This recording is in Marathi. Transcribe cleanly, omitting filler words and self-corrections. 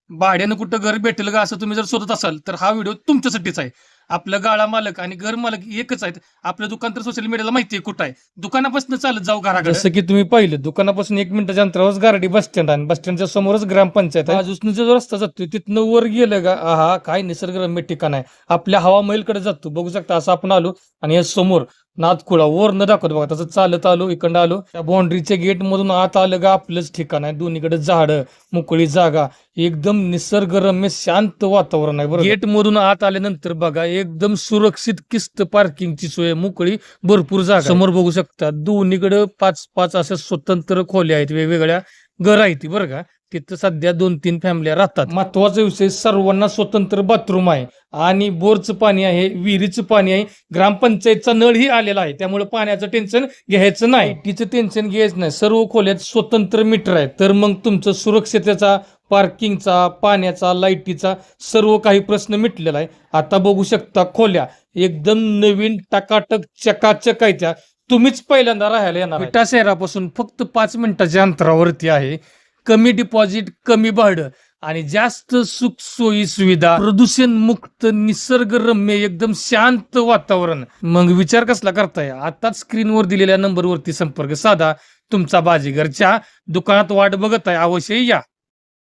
भाड्यानं कुठं घर भेटेल का असं तुम्ही जर शोधत असाल तर हा व्हिडिओ तुमच्यासाठीच आहे. आपलं गाळा मालक आणि घर मालक एकच आहेत. आपलं दुकान तर सोशल मीडियाला माहिती आहे कुठं आहे. दुकानापासून चालत जाऊ घराकडे. जसं की तुम्ही पाहिलं दुकानापासून 1 मिनिटाच्या अंतरावरच गारडी बस स्टँड आणि बस स्टँडच्या समोरच ग्रामपंचायत आहे. बाजूसनं जो रस्ता जातोय तिथनं वर गेलं का हा काय निसर्गरम्य ठिकाण आहे. आपल्या हवा महलकडे जातो बघू शकता असं आपण आलो आणि या समोर नादखुळा वर न दाखवत बघा तसं चालत आलो इकडं आलो त्या बाउंड्रीच्या गेट मधून आत आलं का आपलंच ठिकाण आहे. दोन्हीकडे झाडं मोकळी जागा एकदम निसर्गरम्य शांत वातावरण आहे. गेट मधून आत आल्यानंतर बघा एकदम सुरक्षित किस्त पार्किंगची सोय मोकळी भरपूर जागा समोर बघू शकता. दोन्हीकडे 5-5 अशा स्वतंत्र खोल्या आहेत वेगवेगळ्या घर आहेत ती बरं का. तिथं सध्या 2-3 फॅमिल्या राहतात. महत्वाचा विषय सर्वांना स्वतंत्र बाथरूम आहे आणि बोरचं पाणी आहे विहिरीचं पाणी आहे. ग्रामपंचायतचा नळही आलेला आहे त्यामुळे पाण्याचं टेन्शन घ्यायचं नाही. तिचं टेन्शन घ्यायचं नाही. सर्व खोल्यात स्वतंत्र मीटर आहे तर मग तुमचं सुरक्षितेचा पार्किंगचा पाण्याचा लाईटीचा सर्व काही प्रश्न मिटलेला आहे. आता बघू शकता खोल्या एकदम नवीन टकाटक चकाचक आहे. त्या तुम्हीच पहिल्यांदा राहायला येणार. विटा शहरापासून फक्त 5 मिनिटाच्या अंतरावरती आहे. कमी डिपॉझिट कमी भाडं आणि जास्त सुख सोयी सुविधा प्रदूषण मुक्त निसर्गरम्य एकदम शांत वातावरण. मग विचार कसला करताय आताच स्क्रीनवर दिलेल्या नंबरवरती संपर्क साधा. तुमचा बाजीगरच्या दुकानात वाट बघत आहे अवश्य या.